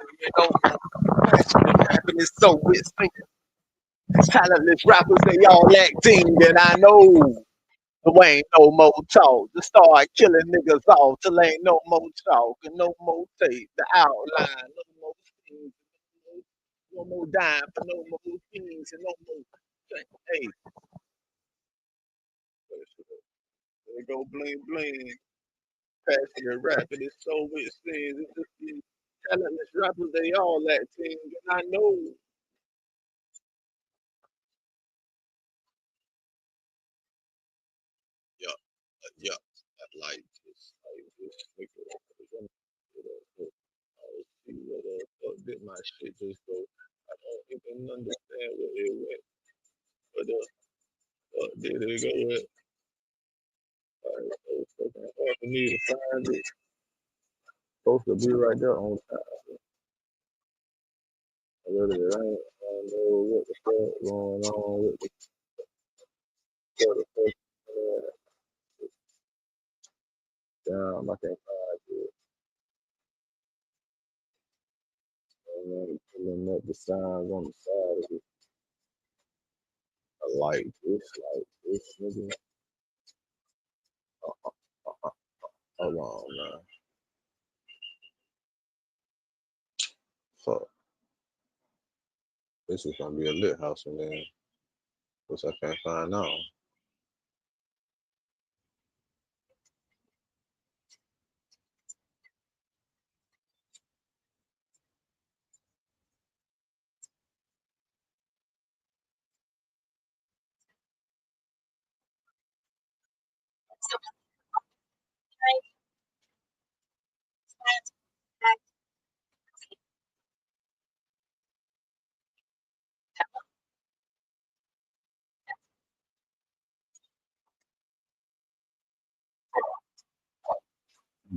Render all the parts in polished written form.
You know, rapping is so it's talentless rappers, they all acting, and I know. There ain't no more talk. Just start killing niggas off till ain't no more talk and no more tape. The outline, no more things, no more dime for no more things and no more. Hey, there go bling bling. Passionate rapping is so it seems. It's just these talentless rappers, they all acting, and I know. Yeah, yeah. Like this nigga. See where the fuck did my shit just go? I don't even understand where it went. But the fuck did it go with? Like, so fucking hard for me to find it. Supposed to be right there on time. Literally, I don't know what the fuck going on with the fuck. Damn, I can't find it. And then pulling up the signs on the side of it. I like this, nigga. Uh, uh, uh, hold on, man. Fuck. This is gonna be a lit house, and then which I can't find now.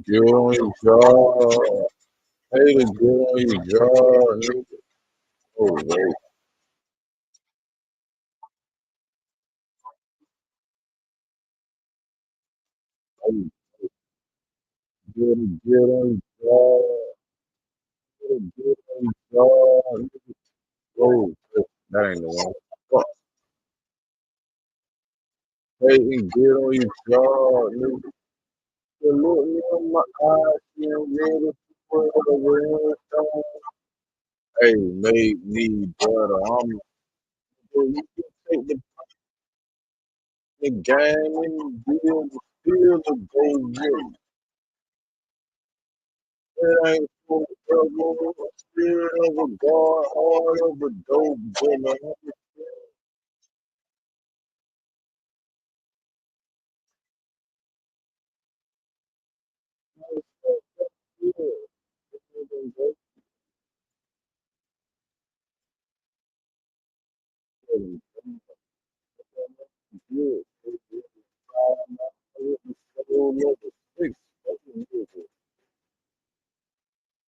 Get on your jaw. Hey, to get on your jaw, nigga. Oh, wait. Hey, get on your jaw. Get on your jaw, nigga. Oh, that ain't the one. Fuck. Hey, and get on your jaw, nigga. You look me in my eyes, you ready for the real. Hey, make me better. You can take the game and build the field to go with. It ain't for the spirit of a God, heart of a dope boy.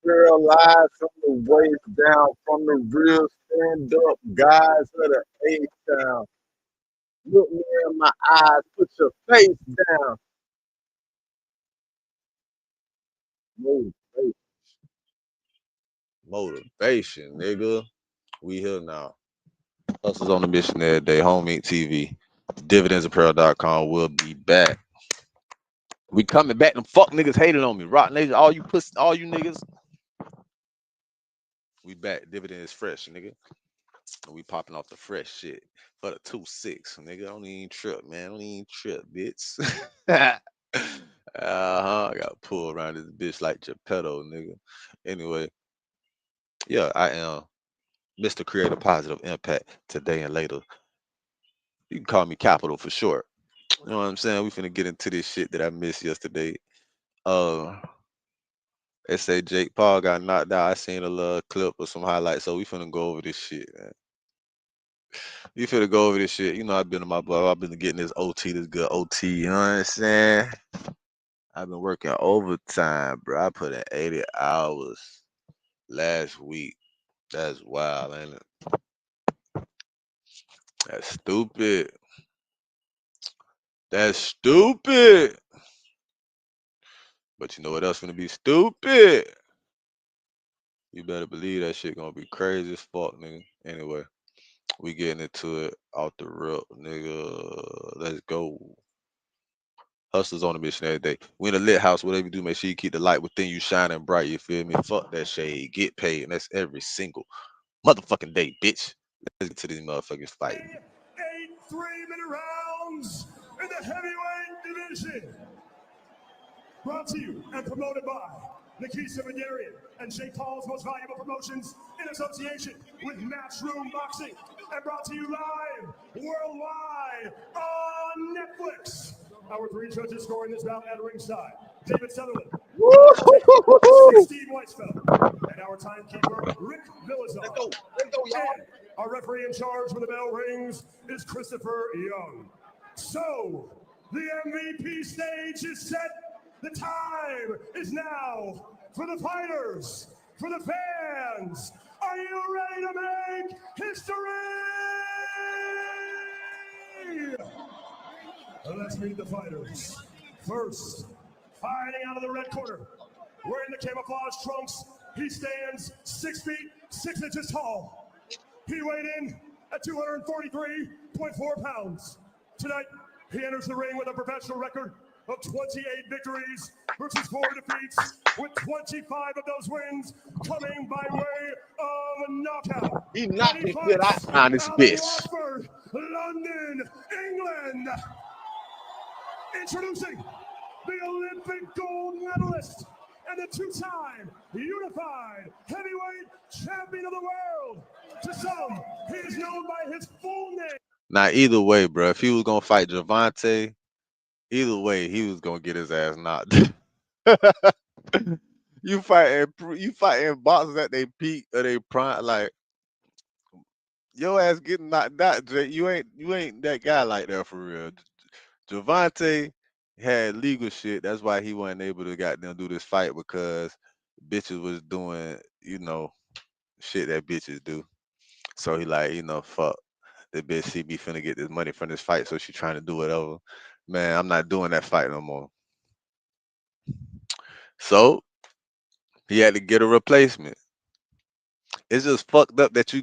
Paralyzed from the waist down, from the real stand up guys of the A-Town. Look me in my eyes, put your face down. Motivation, motivation, nigga. We here now. Hustles on the mission every day. Home Eat TV. Dividendsapparel.com will be back. We coming back. Them fuck niggas hated on me. Rock Nation, all you pussy, all you niggas. We back. Dividend is fresh, nigga. We popping off the fresh shit for the 2-6, nigga. Don't even trip, man. Don't even trip, bitch. I got pulled around this bitch like Geppetto, nigga. Anyway, yeah, I am Mr. Creator Positive Impact today and later. You can call me Capital for short. You know what I'm saying? We finna get into this shit that I missed yesterday. Uh, they say Jake Paul got knocked out. I seen a little clip or some highlights, so we finna go over this shit, man. We finna go over this shit. You know, I've been in my bar. I've been getting this OT, this good OT. You know what I'm saying? I've been working overtime, bro. I put in 80 hours last week. That's wild, ain't it? That's stupid. That's stupid. But you know what else gonna be stupid? You better believe that shit gonna be crazy as fuck, nigga. Anyway, we getting into it off the rip, nigga. Let's go. Hustlers on the mission every day. We in a lit house, whatever you do, make sure you keep the light within you shining bright. You feel me? Fuck that shade. Get paid. And that's every single motherfucking day, bitch. Let's get to these motherfuckers fighting. 8 3-minute rounds in the heavyweight division. Brought to you and promoted by Nikisa Madarian and Jake Paul's Most Valuable Promotions in association with Matchroom Boxing, and brought to you live worldwide on Netflix. Our 3 judges scoring this bout at ringside: David Sutherland, Steve Weisfeld, and our timekeeper Rick Villazar. Let's go, y'all. And our referee in charge when the bell rings is Christopher Young. So the MVP stage is set. The time is now for the fighters, for the fans. Are you ready to make history? Let's meet the fighters. First, fighting out of the red corner, wearing the camouflage trunks, he stands 6 feet 6 inches tall. He weighed in at 243.4 pounds. Tonight, he enters the ring with a professional record of 28 victories versus 4 defeats, with 25 of those wins coming by way of knockout. He knocked the shit out on this bitch. Watford, London, England. Introducing the Olympic gold medalist and the 2-time unified heavyweight champion of the world. To some, he is known by his full name. Now, either way, bro, if he was gonna fight Javante, either way, he was gonna get his ass knocked. you fighting boxers at their peak or they prime, like your ass getting knocked out, Jay. You ain't that guy like that for real. Javante had legal shit. That's why he wasn't able to goddamn do this fight, because bitches was doing, shit that bitches do. So he like, fuck. The bitch see me finna get this money from this fight, so she trying to do whatever. Man, I'm not doing that fight no more. So he had to get a replacement. It's just fucked up that you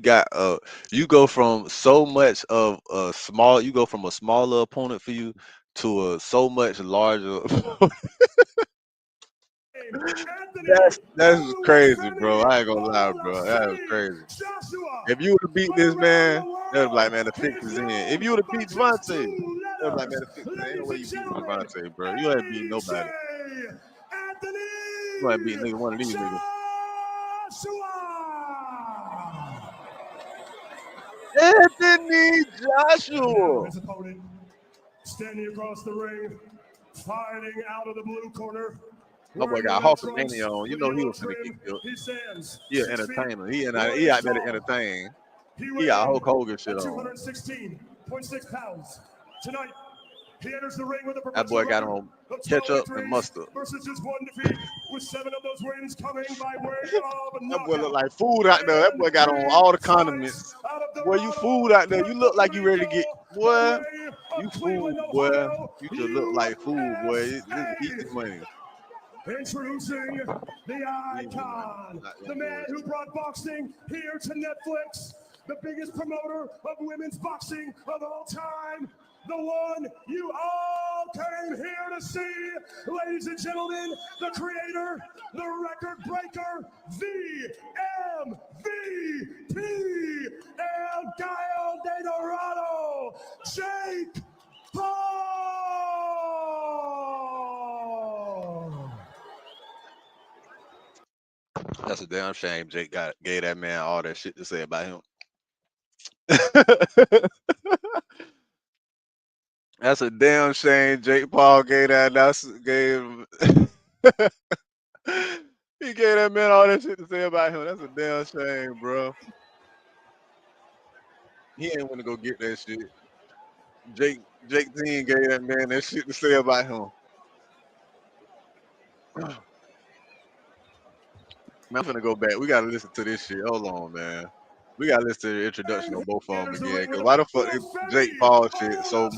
go from so much of a you go from a smaller opponent for you to a so much larger. That's crazy, bro. I ain't gonna lie, bro. That was crazy. If you would have beat this man, they would be like, man, the fix is in. If you would have beat Javante, they would be like, man, the fix is in. Ain't no way you beat Javante, bro. You ain't beat nobody. You ain't beat nigga one of these niggas. Anthony Joshua. His opponent, standing across the ring, fighting out of the blue corner. My boy got Hulkamania on. You know he was gonna get killed. He an entertainer. He out there to entertain. He got Hulk Hogan shit on. 216.6 pounds. Tonight, he enters the ring with a that boy got on ketchup and mustard. Versus just 1 defeat, with 7 of those wins coming by way of that boy look like food out there. That boy got on all the condiments. Boy, you food out there. You look like you ready to get, boy. You food, boy. You just look like food, boy. Just eat this money. Introducing the icon, the man who brought boxing here to Netflix, the biggest promoter of women's boxing of all time, the one you all came here to see, ladies and gentlemen, the creator, the record breaker, the MVP, El Gallo de Dorado, Jake Paul. That's a damn shame Jake gave that man all that shit to say about him. That's a damn shame Jake Paul gave that. He gave that man all that shit to say about him. That's a damn shame, bro. He ain't want to go get that shit. Jake Dean gave that man that shit to say about him. Man, I'm finna go back. We gotta listen to this shit. Hold on, man. We gotta listen to the introduction of both of them again. Cause why the fuck is Jake Paul shit so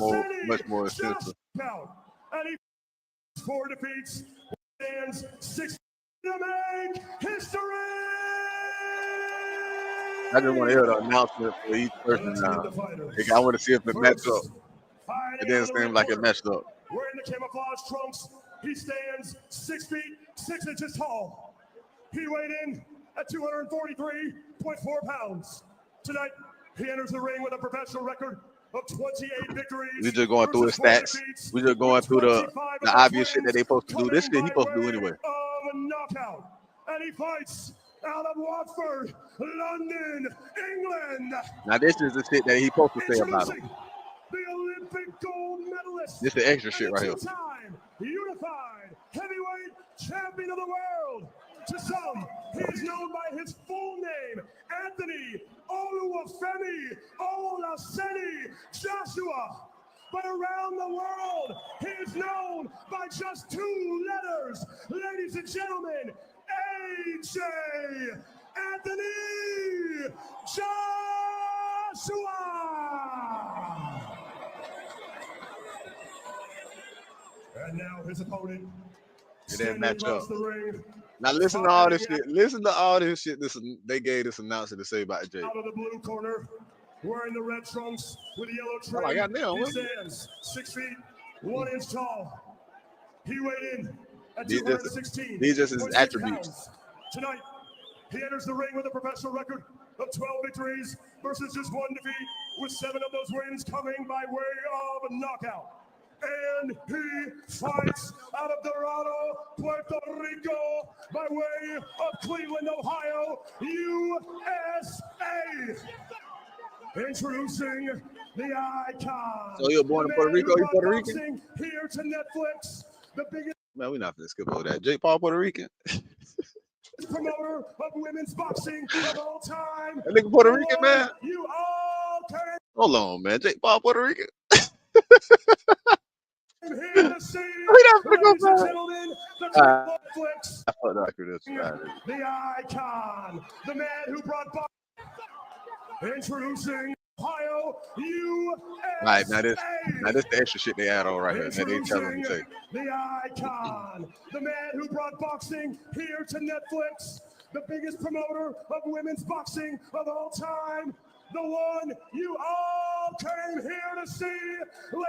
much more extensive? And he 4 defeats, stands 6 to make history. I just want to hear the announcement for each And person let's meet now. the Like, I fighters. want to see if it match up. First, It fighting out didn't of the seem red like it corner, matched up. wearing the camouflage trunks, he stands 6 feet 6 inches tall. He weighed in at 243.4 pounds. Tonight, he enters the ring with a professional record of 28 victories. We just going through his versus 4 stats. defeats, We just with going through 25 the of those obvious shit that wins they supposed to do. This coming shit he by supposed to do way anyway. of a knockout. And he fights out of Watford, London, England. Now this is the shit that he supposed to say about him. Introducing the Olympic gold medalist. This the extra and shit the right here. two-time unified heavyweight champion of the world. To some, he is known by his full name, Anthony Oluwafemi Olaseni Joshua. But around the world, he is known by just 2 letters. Ladies and gentlemen, AJ Anthony Joshua. And now his opponent. It didn't match up. The ring, Now listen to all this shit. Listen to all this shit they gave this announcer to say about Jake. Out of the blue corner, wearing the red trunks with the yellow trim. Oh, goddamn, he stands 6 feet 1 inch tall. He weighed in at These 216. These just his attributes. Pounds. Tonight, he enters the ring with a professional record of 12 victories versus just 1 defeat, with 7 of those wins coming by way of a knockout. And he fights out of Dorado, Puerto Rico, by way of Cleveland, Ohio, USA. Introducing the icon. So you're born in Puerto Rico? You Puerto Rican? Here to Netflix, the biggest. Man, we're not gonna skip over that. Jake Paul, Puerto Rican. Promoter of women's boxing of all time. That nigga Puerto Rican, man. You all can. Hold on, man. Jake Paul, Puerto Rican. Here to see, ladies and gentlemen, the Netflix. I thought that could The icon, the man who brought boxing. Introducing Ohio, USA. Right, now this the extra shit they add on right here. That they tell them to say. The icon, the man who brought boxing here to Netflix, the biggest promoter of women's boxing of all time, the one you all came here to see,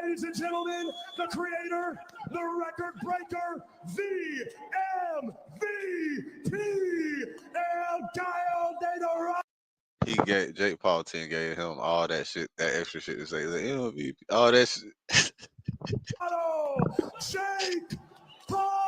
ladies and gentlemen, the creator, the record breaker, the MVP, El Gallo de Dorado. He gave Jake Paul 10 gave him all that shit, that extra shit to say. Like, MVP, all that shit. Jake Paul.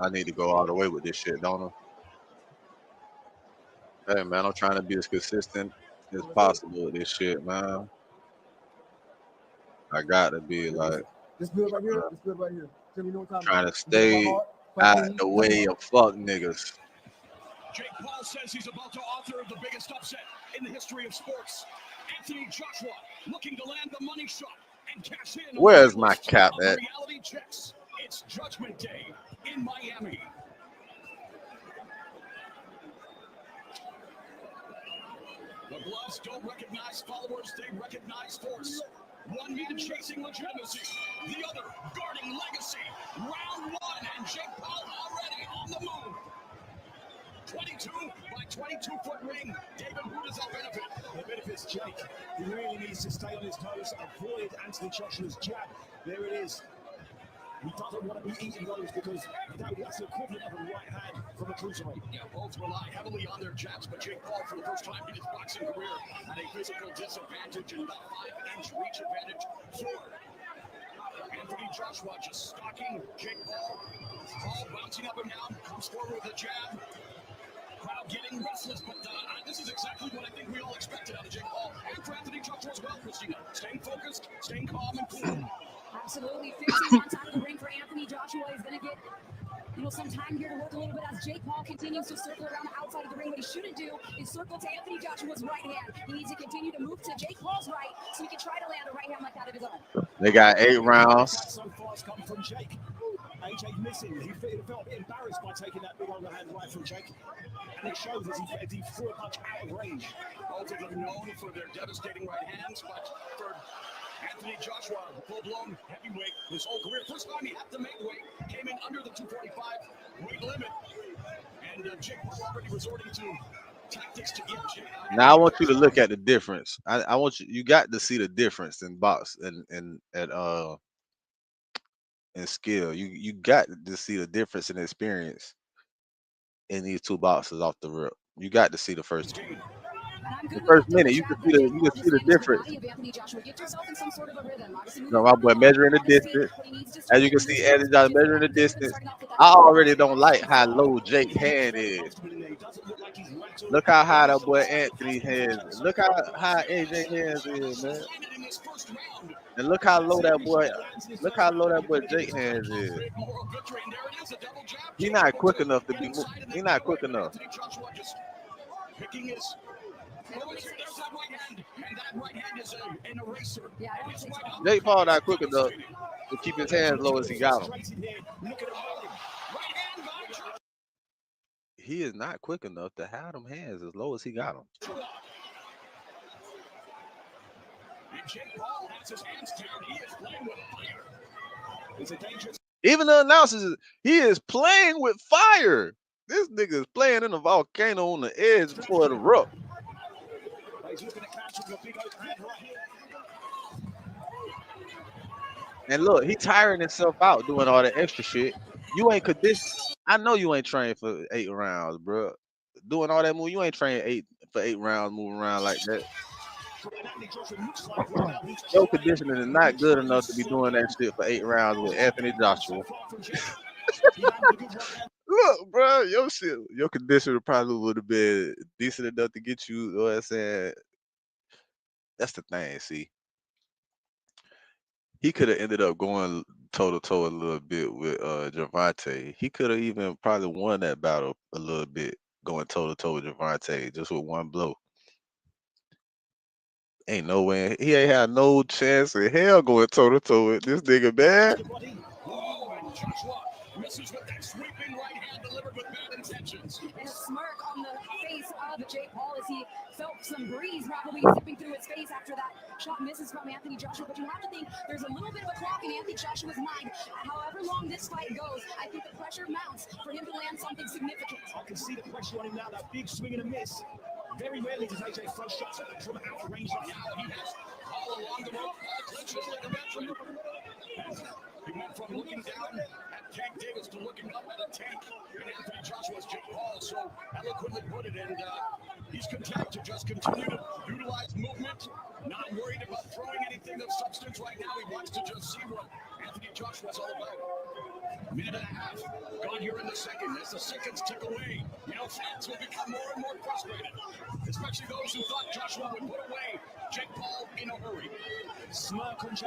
I need to go all the way with this shit, don't I? Hey man, I'm trying to be as consistent as possible with this shit, man. I got to be like This good right here. This good right here. Tell me no time. trying to stay out the way of fuck niggas. Jake Paul says he's about to author the biggest upset in the history of sports. Anthony Joshua looking to land the money shot and cash in. Where's my cap at? Reality checks. It's Judgment Day in Miami. The gloves don't recognize followers, they recognize force. One man chasing legitimacy, the other guarding legacy. Round 1, and Jake Paul already on the move. 22 by 22-foot ring. David, who does that benefit? It benefits Jake. He really needs to stay on his toes, avoid Anthony Joshua's jab. There it is. He doesn't want to be eating those because that's the equivalent of a right hand from a cruiserweight. Yeah, both rely heavily on their jabs, but Jake Paul, for the first time in his boxing career, had a physical disadvantage and about 5-inch reach advantage for Anthony Joshua, just stalking Jake Paul. Paul bouncing up and down, comes forward with a jab. Crowd getting restless, but this is exactly what I think we all expected out of Jake Paul. And for Anthony Joshua as well, Christina. Staying focused, staying calm and cool. Absolutely. 15 months out of the ring for Anthony Joshua. He's going to get, some time here to work a little bit as Jake Paul continues to circle around the outside of the ring. What he shouldn't do is circle to Anthony Joshua's right hand. He needs to continue to move to Jake Paul's right so he can try to land a right hand like that of his own. They got 8 rounds. So far it's come from Jake. AJ missing. He felt a bit embarrassed by taking that big overhand right from Jake. And it shows as he threw a punch out of range. Both of them known for their devastating right hands, but for Anthony Joshua, full-blown heavyweight his whole career. First time he had to make weight, came in under the 245 weight limit. And Jake Paul already resorting to tactics to get Jake. Now I want you to look at the difference. I want you got to see the difference in box and skill. You got to see the difference in experience in these two boxes off the rip. You got to see the first minute. You can see the difference. No, my boy measuring the distance. As you can see, Eddie Johnson measuring the distance. I already don't like how low Jake's hand is. Look how high that boy Anthony's hands. Look how high AJ hands is, man. And look how low that boy. Look how low that boy Jake hands is. He's not quick enough to be. He's not quick enough. Jake Paul not quick enough to keep his hands low as he got them. He is not quick enough to have them hands as low as he got them. Even the announcers, he is playing with fire. This nigga is playing in a volcano on the edge before the rock. And look, he tiring himself out doing all that extra shit. You ain't conditioned. I know you ain't trained for 8 rounds, bro. Doing all that move, you ain't trained for 8 rounds, moving around like that. Your conditioning is not good enough to be doing that shit for 8 rounds with Anthony Joshua. Look, bro, your conditioner probably would have been decent enough to get you. You know what I'm saying? That's the thing. See, he could have ended up going toe to toe a little bit with Gervonta. He could have even probably won that battle a little bit, going toe to toe with Gervonta just with one blow. Ain't no way. He ain't had no chance in hell going toe to toe with this nigga, man. Oh, and Joshua misses with that sweeping right hand delivered with bad intentions. And a smirk on the face of Jake Paul as he felt some breeze probably zipping through his face after that shot misses from Anthony Joshua. But you have to think there's a little bit of a clock in Anthony Joshua's mind. However long this fight goes, I think the pressure mounts for him to land something significant. I can see the pressure on him now, that big swing and a miss. Very rarely does AJ throw shots from out of range. All along the rope, clinches like a veteran. He went from looking down at Tank Davis to looking up at a tank. And Anthony Joshua's Jake Paul so eloquently put it, and he's content to just continue to utilize movement, not worried about throwing anything of substance right now. He wants to just see what Anthony Joshua's all about. Minute and a half gone here in the second. As the seconds tick away, fans will become more and more frustrated, especially those who thought Joshua would put away Jake Paul in a hurry.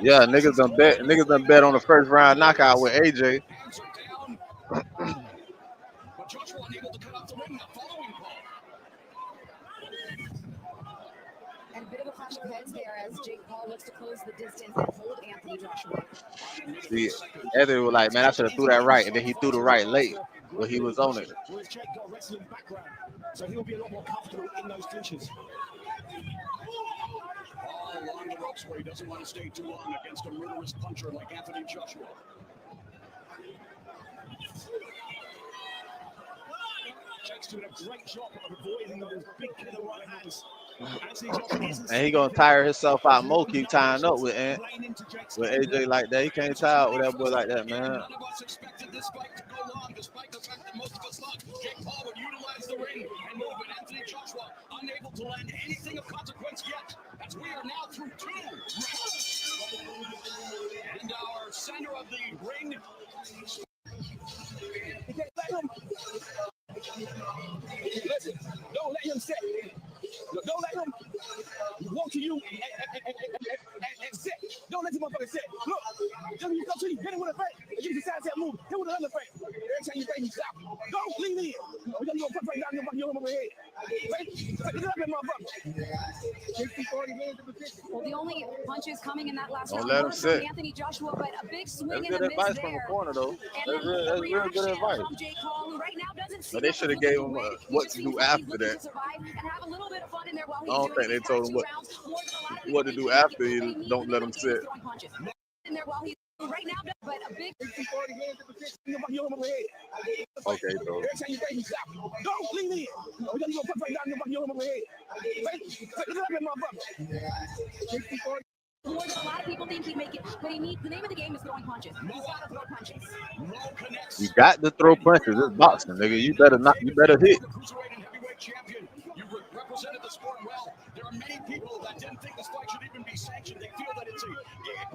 Yeah, niggas done bet on the first round knockout with AJ. Hands are down, but Joshua unable to cut off the ring. The following Paul. And a bit of a clash of heads there as Jake Paul looks to close the distance and hold Anthony Joshua. See, Anthony was like, man, I should have threw that right, and then he threw the right late when he was on it. Whereas Jake got a wrestling background, so he'll be a lot more comfortable in those clinches. All along the ropes where he doesn't want to stay too long against a murderous puncher like Anthony Joshua. Jake's doing a great job of avoiding those big killer right hands. And he gonna tire himself out more, keep tying up with AJ like that. He can't tie out with that boy like that, man. None of us expected this fight to go long, despite the fact that most of us thought Jake Paul would utilize the ring and move, but Anthony Joshua unable to land anything of consequence yet, as we are now through 2 rounds. And our center of the ring. Listen, don't let him set. Look, don't let him walk to you and set. Don't let him motherfucker set. Look, when you come to you, hit him with a fake. If you decide to move, hit him with another fake. Every time you fake, you stop. Don't lean in. We're going to put right down your head. Fake. Well, the only punches coming in that last Don't round let were him from sit. Anthony Joshua, but a big swing That's and good a miss advice from a there. corner, though. And then That's the real good reaction advice. from Jake Paul, who right now doesn't seem But they like should he's have looking gave to him win. He what just to seems do like he's after looking that. to survive and have a little bit of fun in there while I he's don't doing think it. they These told past him two rounds, more than a lot of people what to think do he can after. get, He but he needs don't the let name him of the game is sit. throwing punches. In there while he's right now, but a big. Okay, though. Every time you break, you stop. Don't lean in. We got to go put right down your over head. Look at that motherfucker. More than a lot of people think he'd make it, but he needs the name of the game is throwing punches. He's got to throw punches. You got to throw punches. It's boxing, nigga. You better not. You better hit. Cruiserweight and heavyweight champion. You represented the sport well. There are many people that didn't think this fight should even be sanctioned. They feel that it's a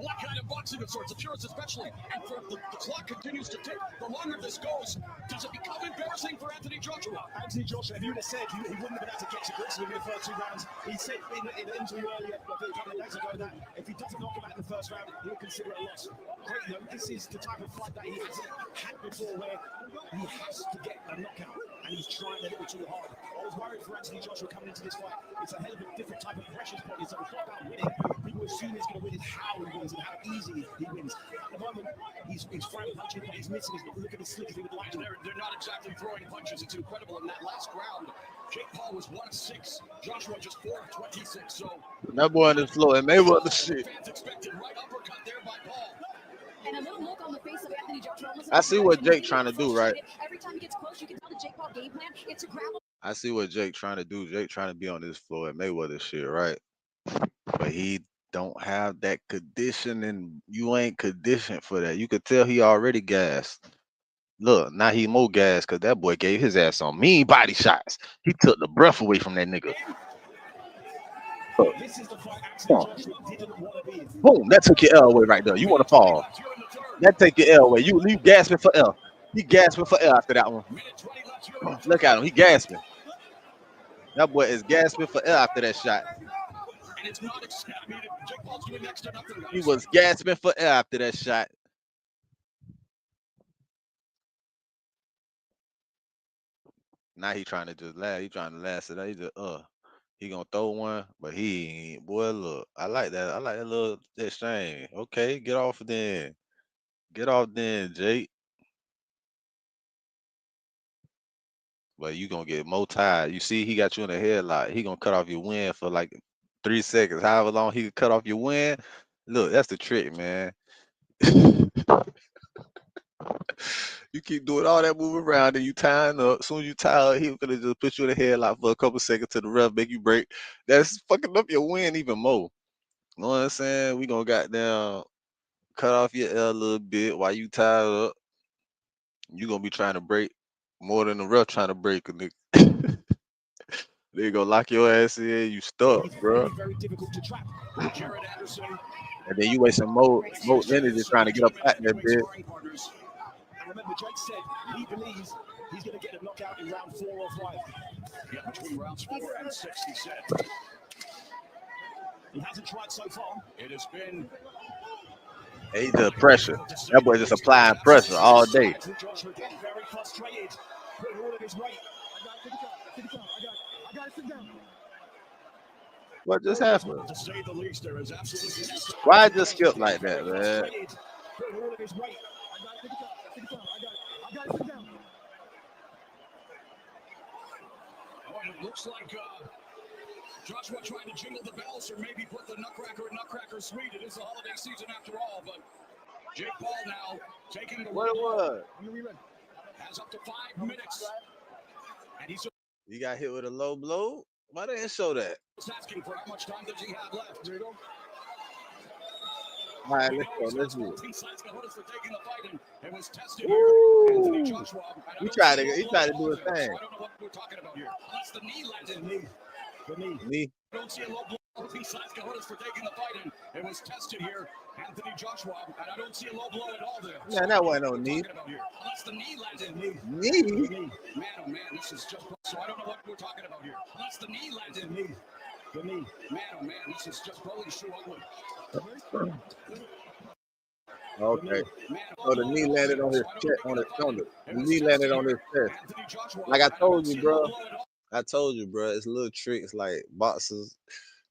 what kind of boxing of sorts, the purists especially. And for the clock continues to tick. The longer this goes, does it become embarrassing for Anthony Joshua? Anthony Joshua, if you would have said he wouldn't have been able to get to grips with him in the first two rounds, he said in the interview earlier, I think a couple of days ago, that if he doesn't knock him out in the first round, he'll consider it a loss. Great, you know, this is the type of fight that he hasn't had before, where he has to get a knockout, and he's trying a little too hard. I was worried for Anthony Joshua coming into this fight. It's a hell of a different type of pressure point. It's not about winning. People assume he's going to win. It's how he wins and how easy he wins. At the moment, he's throwing punches, but he's missing. He's not looking as slick as he would like to. They're not exactly throwing punches. It's incredible. In that last round, Jake Paul was 1 of 6. Joshua just 4 of 26. So That boy on the floor and they want the shit. fans expected right uppercut there by Paul. And a little look on the face of Anthony Joshua. I see what Jake trying to do, right? Every time he gets close, you can tell the Jake Paul game plan. It's to grab him. I see what Jake trying to do. Jake trying to be on this floor at Mayweather shit, right? But he don't have that condition, and you ain't conditioned for that. You could tell he already gassed. Look, now he more gas because that boy gave his ass some mean body shots. He took the breath away from that nigga. Look, This is the fight come Anthony on. Joshua didn't want to be in. Boom, that took your L away right there. You want to fall. That take your L away. You gasping for L. He gasping for L after that one. Look at him. He gasping. That boy is gasping for L after that shot. And it's not, I mean, Jake Paul's doing next to nothing. He was gasping for L after that shot. Now he trying to just laugh. He trying to last it. He just he gonna throw one, but he ain't. Boy, look, I like that. I like that little exchange. Okay, get off then. Get off then, Jake. But you gonna get more tired. You see, he got you in a headlock. He gonna cut off your wind for like 3 seconds. However long he could cut off your wind. Look, that's the trick, man. You keep doing all that moving around and you tying up. As soon as you tie up, he gonna just put you in a headlock for a couple seconds to the ref make you break. That's fucking up your win even more. You know what I'm saying? We gonna goddamn cut off your L a little bit while you tied up. You gonna be trying to break more than the ref trying to break a nigga. They gonna lock your ass in. You stuck, He's bro. very, very difficult to trap. Jared Anderson. And then you wasting more energy trying to get up out that bed. And remember, Jake said he believes he's going to get a knockout in round 4 or 5. Yeah, between rounds 4 and 6, he said. He hasn't tried so far. It has been He's the pressure. That boy just applying pressure all day. Joshua getting very frustrated, putting all of his weight. I got to sit down. What just happened? to say the least. There is absolutely Why it just skip like that, man? Putting all of his weight. I got to sit down. It looks like Joshua trying to jingle the bells or maybe put the Nutcracker in Nutcracker Suite. It is the holiday season after all, but Jake Paul now taking the What it was? has up to 5 minutes. And he's You got hit with a low blow? Why they didn't show that? asking for how much time does he have left. There you go. All right, let's go. Let's do it. For taking the fight, and it was tested Ooh. here. Anthony Joshua. He tried to do his thing. I don't know what we're talking about here. Unless the knee landed. The knee. Me. I don't see a low blow besides Cajones for taking the fight, and it was tested here. Anthony Joshua, and I don't see a low blow at all there. Yeah, that wasn't no knee. Unless the knee landed. Knee? Man, oh man, this is just so I don't know what we're talking about here. Unless the knee landed. The knee. Man, oh man, this is just probably shoe ugly. Okay. So the knee landed on his chest, on his shoulder. The knee landed on his chest. Like I told you, bro. I told you, bro. It's little tricks like boxers.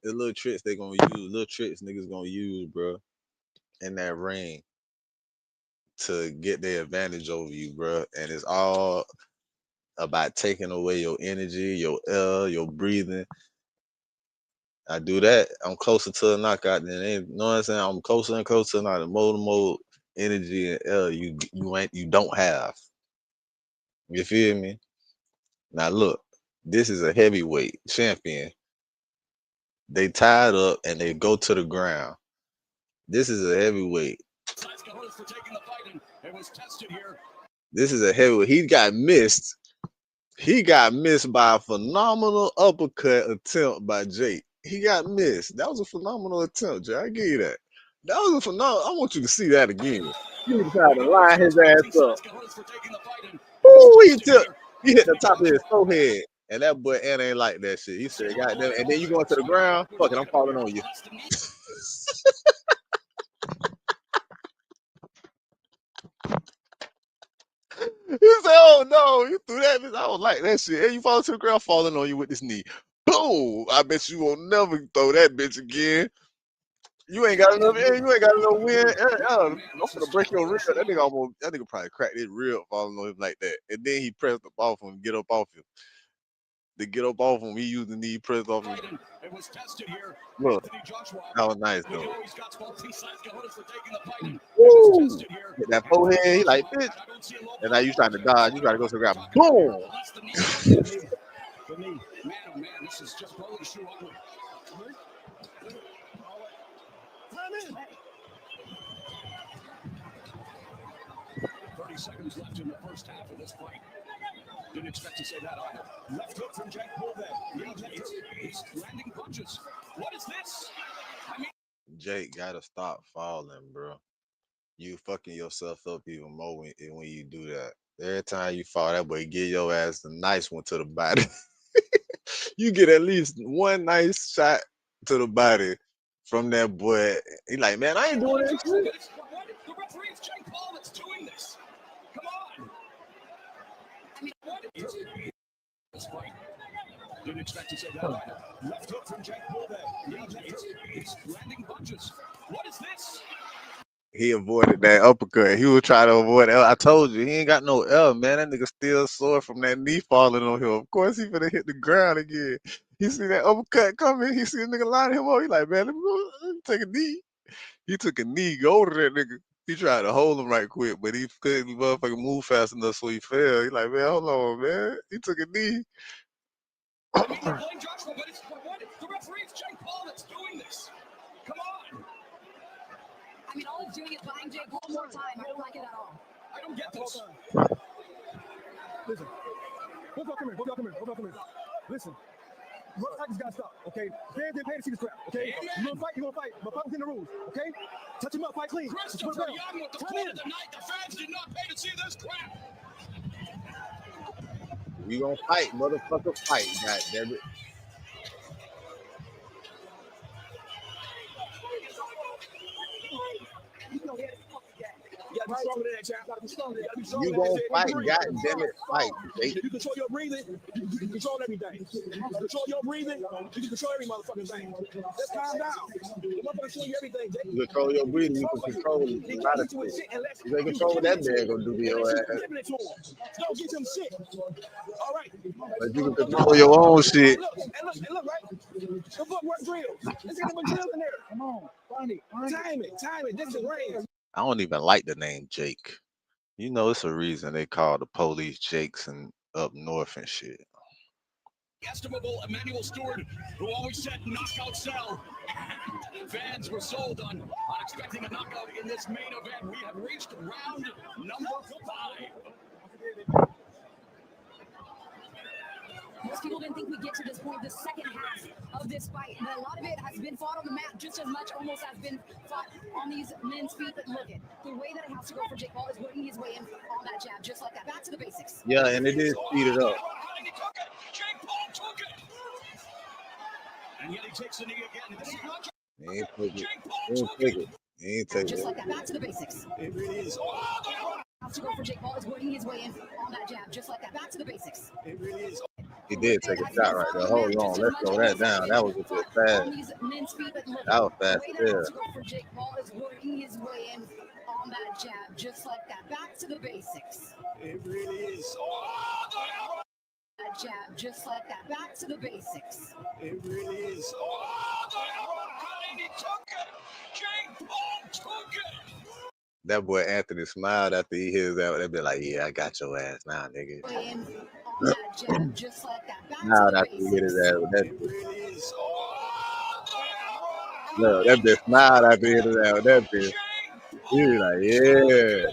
It's little tricks they gonna use. Little tricks niggas gonna use, bro, in that ring to get their advantage over you, bro. And it's all about taking away your energy, your air, your breathing. I do that, I'm closer to a knockout than any, you know what I'm saying? I'm closer and closer now. The more energy and air you don't have. You feel me? Now look, this is a heavyweight champion. They tied up and they go to the ground. This is a heavyweight. This is a heavyweight. He got missed. He got missed by a phenomenal uppercut attempt by Jake. He got missed. That was a phenomenal attempt, Jay. I give you that. That was a phenomenal. I want you to see that again. He was trying to line his ass up. Ooh, he hit the top of his forehead. And that boy Ant ain't like that shit. He said, God damn it. And then you going to the ground? Fuck it, I'm falling on you. He said, oh no, you threw that. I don't like that shit. Hey, you fall to the ground, falling on you with this knee. Boom! I bet you won't never throw that bitch again. You ain't got enough air. You ain't got enough wind. I'm gonna break your rib. That nigga probably cracked his rib falling on him like that. And then he pressed up off him, get up off him. To get up off him, he used the knee pressed off him. Look, that was nice though. Woo! Hit that forehead, he like bitch. And now you trying to dodge. You trying to go to the ground. Boom! For me, man, oh man, this is just rolling shoe ugly. 30 seconds left in the first half of this fight. Didn't expect to say that either. Left hook from Jake Paul there. He's landing punches. What is this? I mean, Jake gotta stop falling, bro. You fucking yourself up even more when you do that. Every time you fall, that boy give your ass a nice one to the body. You get at least one nice shot to the body from that boy. He like, man, I ain't doing that shit. The referee is Jake Paul that's doing this. Come on. I mean, what is this fight? Didn't expect to say that either. Left hook from Jake Paul there. He's landing punches. What is this? He avoided that uppercut. He was trying to avoid L. I told you, he ain't got no L, man. That nigga still sore from that knee falling on him. Of course, he finna hit the ground again. He see that uppercut coming. He see a nigga lining him up. He like, man, let me take a knee. He took a knee, go to that nigga. He tried to hold him right quick, but he couldn't motherfucking move fast enough, so he fell. He like, man, hold on, man. He took a knee. I mean, they're playing Joshua, but it's the referee is Jake Paul that's doing this. Come on. I mean, all it's doing is buying Jake Paul more time. I don't like it at all. I don't get this. Listen. Both y'all come here. Listen. Rough tactics gotta stop, okay? Fans didn't pay to see this crap, okay? You gonna fight, but fight within the rules, okay? Touch him up, fight clean. Christopher Young with the quote of the night. The fans did not pay to see this crap. We gonna fight, motherfucker, fight, goddammit. You gotta be stronger than that, champ. You gotta be stronger. You gonna fight, goddammit, fight. If you control your breathing, you can control everything. If you control your breathing, you can control every motherfucking thing. Just calm down. The motherfucker show you everything, Jake. You control your breathing, you can control a lot of shit. You can control what that man gonna do to your ass. Don't get some shit. All right. But you can control your own shit. Look, right? The footwork drills. Let's get them drills in there. Come on. Find it. Time it. This is rain. I don't even like the name Jake. You know, it's a reason they call the police Jakes and up north and shit. Estimable Emmanuel Stewart, who always said knockout sell. Fans were sold on expecting a knockout in this main event. We have reached round number 5. Most people didn't think we'd get to this point, the second half of this fight. And a lot of it has been fought on the mat just as much almost has been fought on these men's feet. But look at the way that it has to go for Jake Paul is working his way in on that jab, just like that. Back to the basics. Yeah, and it is speeded up. Jake Paul took it. And yet he takes the knee again. This is not He ain't take it. He ain't take it. He ain't take it. Just like that. Back to the basics. It really is. Has to go for Jake Paul is working his way in on that jab, just like that. Back to the basics. It really is. He did take a shot right there. Hold on, let's slow that down. That was a bit fast. That was fast as hell. For Jake Paul is working his way in on that jab, just like that. Back to the basics. It really is. That jab, just like that. Back to the basics. It really is. He took it. Jake Paul took it. That boy Anthony smiled after he hit that. They'd be like, "Yeah, I got your ass now, nigga." On that jab, just like that. Back Smiled to the after he hit his basics. ass with that. It really is. Look, that bitch smiled after he hit his ass with that bitch. He was like, "Yeah."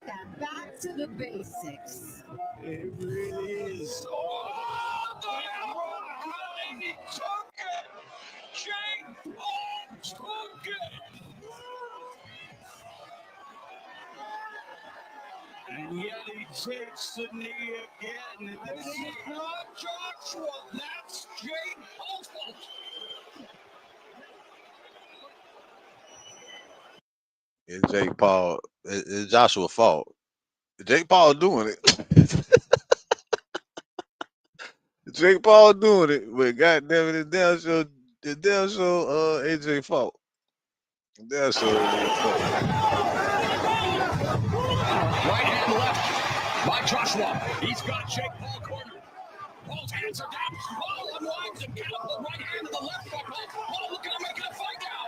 That back to the basics. It really is. He took it. Jake Paul took it. And yet he takes the knee again. This is not Joshua. That's Jake Paul's fault. It's Jake Paul. It's Joshua's fault. Jake Paul doing it. Jake Paul doing it, but goddamn it, it's damn sure AJ fault. Damn sure AJ fault. Right hand left by Joshua. He's got Jake Paul cornered. Paul's hands are down. Paul unwinds and catapult right hand to the left by Paul. Paul looking to make it a fight now.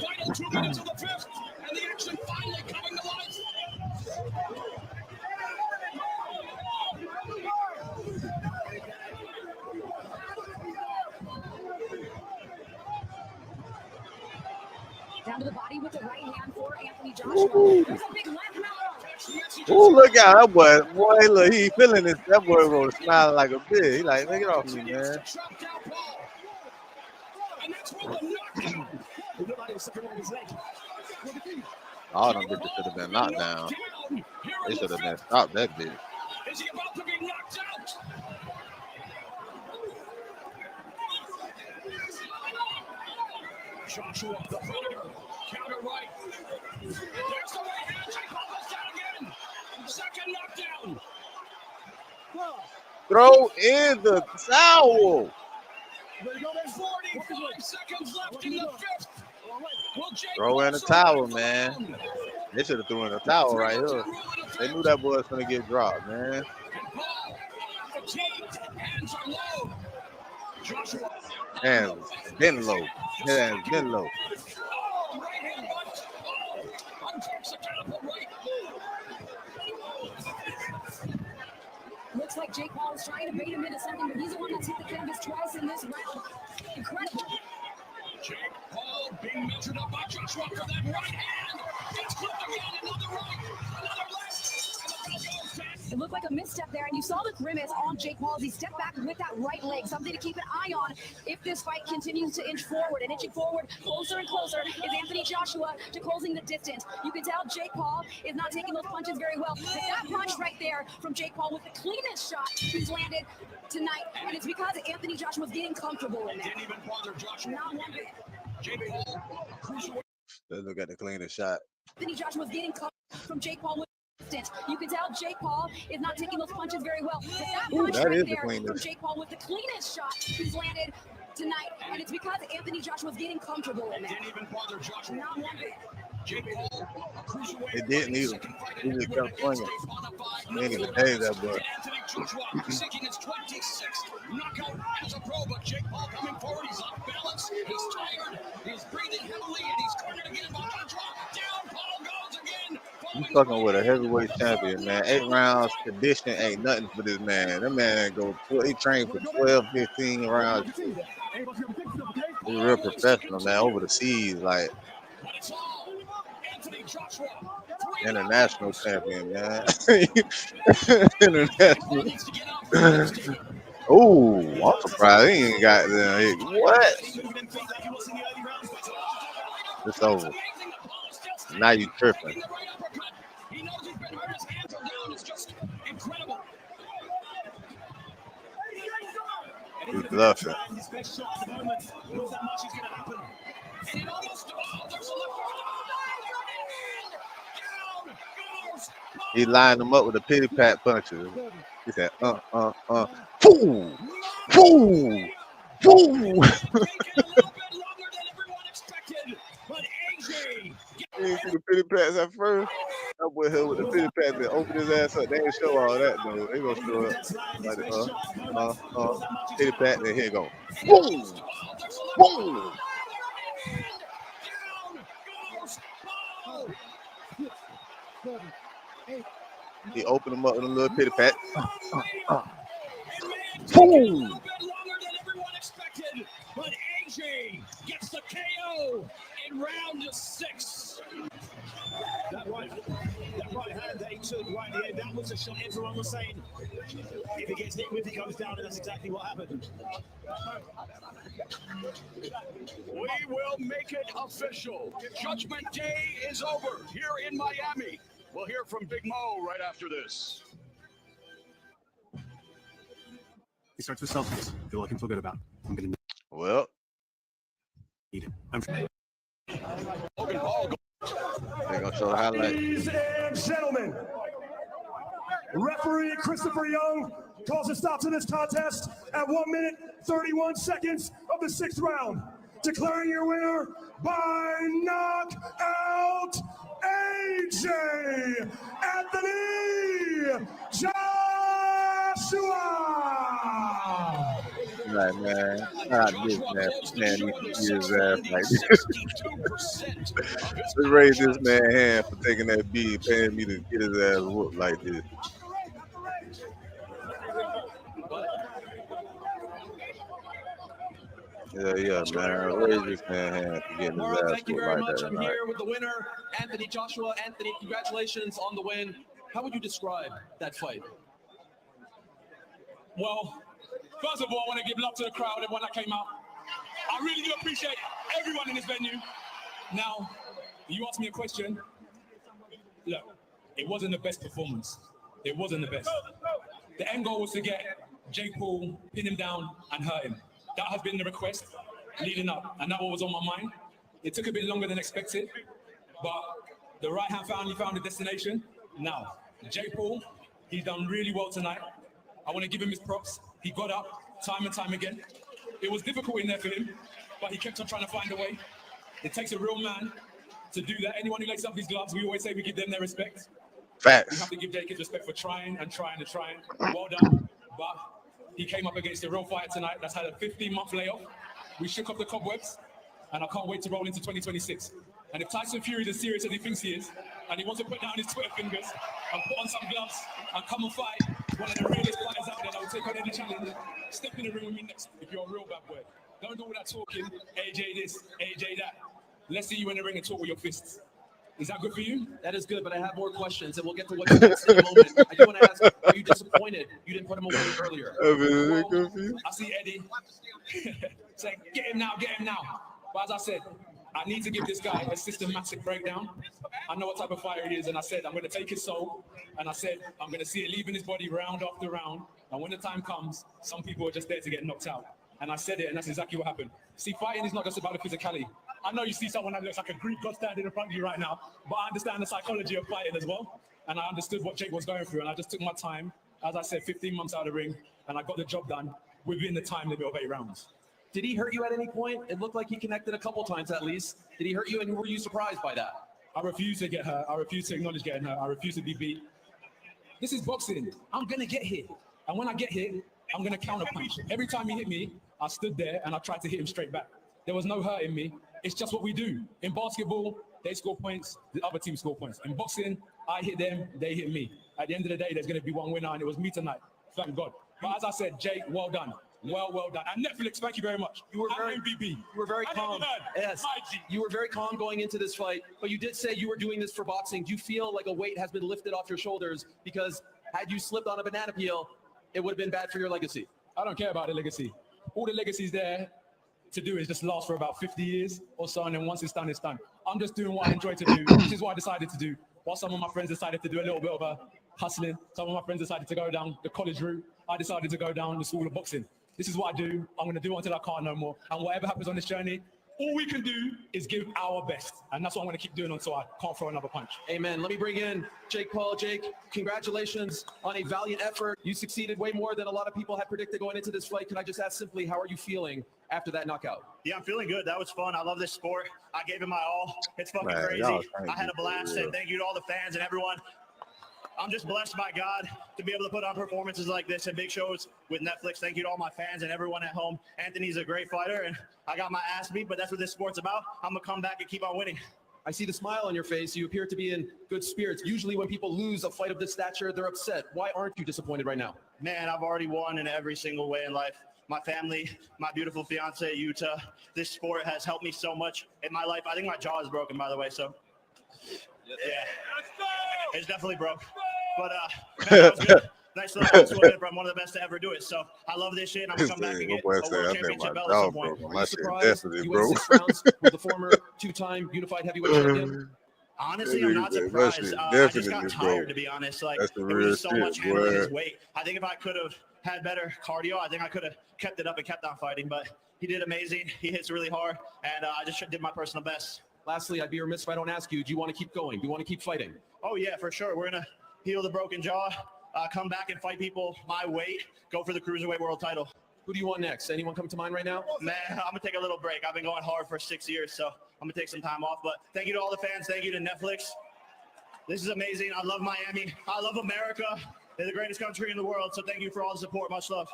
Final 2 minutes of the fifth, and the action finally coming to life. Down to the body with the right hand for Anthony Joshua. There's a big left now. Oh, look out, that boy, look, he feeling this. That boy was smiling like a bitch. He like, "Make it off me, man." All them bitches should have been knocked down. They should have been stopped that bitch. Is he about to be knocked out? Joshua, the predator, counter right. There's the right hand. Jake Paul goes down again. Second knockdown. Throw in the towel. 45 seconds left in the fifth. Will Jake Throw in Paul the towel, survive the man. round? They should have threw in the towel right here. They knew that boy was gonna get dropped, man. And Paul, fatigued, hands are low. Joshua. Hands been low. Hands been low. Oh, right hand butt. Oh, untapes the catapult right. Looks like Jake Paul is trying to bait him into something, but he's the one that's hit the canvas twice in this round. Incredible. Jake Paul being measured up by Joshua for that right hand. Gets clipped again. Another right. Another left. And the bell goes down. It looked like a misstep there, and you saw the grimace on Jake Paul as he stepped back with that right leg. Something to keep an eye on if this fight continues to inch forward. And inching forward closer and closer is Anthony Joshua to closing the distance. You can tell Jake Paul is not taking those punches very well. But that punch right there from Jake Paul was the cleanest shot he's landed tonight. And it's because Anthony Joshua's getting comfortable in there. Didn't even bother Joshua. Not one bit. Jake Paul, crucial. Let's look at the cleanest shot. Anthony Joshua's getting comfortable from Jake Paul with distance. You can tell Jake Paul is not taking those punches very well. But that punch that right is the there from cleanest. Jake Paul was the cleanest shot he's landed tonight. And it's because Anthony Joshua's getting comfortable in there. Didn't even bother Joshua. Not one bit. Jake Paul, cruiserweight. It didn't either. He just kept swinging. He ain't even paid that boy. Anthony Joshua seeking his 26th knockout as a pro, but Jake Paul coming forward. He's off balance. He's tired. He's breathing heavily, and he's cornered again by Joshua. Down Paul goes again. You fucking with a heavyweight champion, man. 8 rounds condition ain't nothing for this man. That man he trained for 12, 15 rounds. He's real professional, man. Over the seas, like But it's all Anthony Joshua. international champion, man. International. Needs to get up. Oh, I'm surprised he ain't got hit. What? It's over. Now you tripping. He knows he's been hurt. His hands are down. It's just incredible. He's bluffing. His best shot at the moment. Knows that much is going to happen. And it almost, there's a left. Down goes Paul. He lined them up with the pity pat punches. He said, foo, foo, foo. Taking a little bit longer than everyone expected, but AJ. You didn't see the pity pats at first. That boy here with the pity pats that opened his ass up. They ain't show all that though. They gonna show up like pity pat. And here you go. Boom, boom. He opened them up with a little pity pat. Boom. But AJ gets the KO in round 6. That right hand that he took right at the end, that was a shot everyone was saying. If he gets hit with, he comes down, and that's exactly what happened. We will make it official. Judgment Day is over here in Miami. We'll hear from Big Mo right after this. He starts with selfies. Feel like I can feel good about it. I'm going to Well, need it. I'm they're gonna show the highlight. Ladies and gentlemen, referee Christopher Young calls a stop to this contest at 1 minute 31 seconds of the 6th round, declaring your winner by knockout, AJ Anthony Joshua. Like, man, not this man. Man needs to get his ass like this. Let's raise this man hand for taking that beat, paying me to get his ass whooped like this. Yeah, man. Raise this man hand for getting his Laura, ass thank you whooped very like much. that. I'm Right? here with the winner, Anthony Joshua. Anthony, congratulations on the win. How would you describe that fight? Well, first of all, I want to give love to the crowd, everyone that came out. I really do appreciate everyone in this venue. Now, you asked me a question. Look, it wasn't the best performance. It wasn't the best. The end goal was to get Jake Paul, pin him down, and hurt him. That has been the request leading up, and that was on my mind. It took a bit longer than expected, but the right hand finally found a destination. Now, Jake Paul, he's done really well tonight. I want to give him his props. He got up time and time again. It was difficult in there for him, but he kept on trying to find a way. It takes a real man to do that. Anyone who laces up his gloves, we always say we give them their respect. We Facts. have to give Jake his respect for trying and trying and trying. Well done. But he came up against a real fighter tonight that's had a 15-month layoff. We shook off the cobwebs, and I can't wait to roll into 2026. And if Tyson Fury is as serious as he thinks he is, and he wants to put down his Twitter fingers and put on some gloves and come and fight one of the realest fighters out there that will take on any challenge, step in the ring with me next if you're a real bad boy. Don't do all that talking, AJ this, AJ that. Let's see you in the ring and talk with your fists. Is that good for you? That is good, but I have more questions, and we'll get to what you next in a moment. I do want to ask, are you disappointed you didn't put him away earlier? Well, I see Eddie saying, get him now, get him now. But as I said, I need to give this guy a systematic breakdown. I know what type of fighter he is, and I said, I'm going to take his soul, and I said, I'm going to see it leaving his body round after round, and when the time comes, some people are just there to get knocked out. And I said it, and that's exactly what happened. See, fighting is not just about the physicality. I know you see someone that looks like a Greek god standing in front of you right now, but I understand the psychology of fighting as well, and I understood what Jake was going through, and I just took my time, as I said, 15 months out of the ring, and I got the job done within the time limit of 8 rounds. Did he hurt you at any point? It looked like he connected a couple times at least. Did he hurt you, and were you surprised by that? I refuse to get hurt. I refuse to acknowledge getting hurt. I refuse to be beat. This is boxing. I'm going to get hit. And when I get hit, I'm going to counterpunch. Every time he hit me, I stood there and I tried to hit him straight back. There was no hurt in me. It's just what we do. In basketball, they score points, the other team score points. In boxing, I hit them, they hit me. At the end of the day, there's going to be one winner, and it was me tonight. Thank God. But as I said, Jake, well done. Well done. And Netflix, thank you very much. You were very MVB. You were very calm. Yes, you were very calm going into this fight, but you did say you were doing this for boxing. Do you feel like a weight has been lifted off your shoulders? Because had you slipped on a banana peel, it would have been bad for your legacy. I don't care about the legacy. All the legacy's there to do is just last for about 50 years or so, and then once it's done, it's done. I'm just doing what I enjoy to do. This is what I decided to do. While some of my friends decided to do a little bit of a hustling, some of my friends decided to go down the college route. I decided to go down the school of boxing. This is what I do. I'm going to do it until I can't no more. And whatever happens on this journey, all we can do is give our best. And that's what I'm going to keep doing until I can't throw another punch. Amen. Let me bring in Jake Paul. Jake, congratulations on a valiant effort. You succeeded way more than a lot of people had predicted going into this fight. Can I just ask simply, how are you feeling after that knockout? Yeah, I'm feeling good. That was fun. I love this sport. I gave it my all. It's fucking crazy. I had a blast, and thank you to all the fans and everyone. I'm just blessed by God to be able to put on performances like this and big shows with Netflix. Thank you to all my fans and everyone at home. Anthony's a great fighter, and I got my ass beat, but that's what this sport's about. I'm going to come back and keep on winning. I see the smile on your face. You appear to be in good spirits. Usually when people lose a fight of this stature, they're upset. Why aren't you disappointed right now? Man, I've already won in every single way in life. My family, my beautiful fiance, Utah. This sport has helped me so much in my life. I think my jaw is broken, by the way, so yeah, it's definitely broke. But man, that was good. Nice little swim. I'm one of the best to ever do it. So I love this shit. And I'm gonna come back and get a world championship belt at some point. Are you surprised you went 6 rounds with the former 2-time unified heavyweight champion? Honestly, I'm not surprised. I just got tired, to be honest. Like, it was just so much handling his weight. I think if I could have had better cardio, I think I could have kept it up and kept on fighting. But he did amazing. He hits really hard, and I just did my personal best. Lastly, I'd be remiss if I don't ask you, do you want to keep going? Do you want to keep fighting? Oh, yeah, for sure. We're going to heal the broken jaw, come back and fight people my weight, go for the Cruiserweight World title. Who do you want next? Anyone come to mind right now? Man, I'm going to take a little break. I've been going hard for 6 years, so I'm going to take some time off. But thank you to all the fans. Thank you to Netflix. This is amazing. I love Miami. I love America. They're the greatest country in the world, so thank you for all the support. Much love.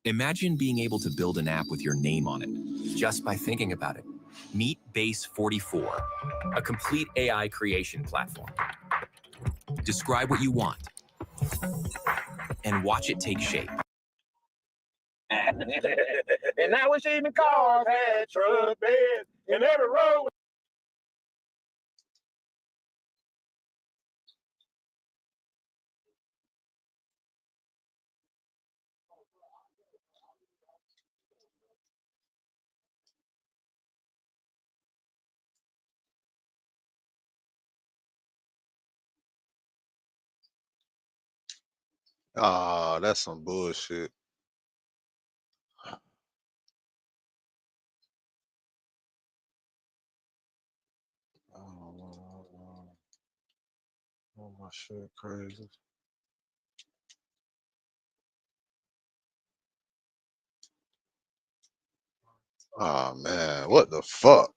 Imagine being able to build an app with your name on it just by thinking about it. Meet Base 44, a complete AI creation platform. Describe what you want and watch it take shape. And now it's even cars had truck beds in every road. Ah, that's some bullshit. Oh my shit, crazy. Oh man, what the fuck?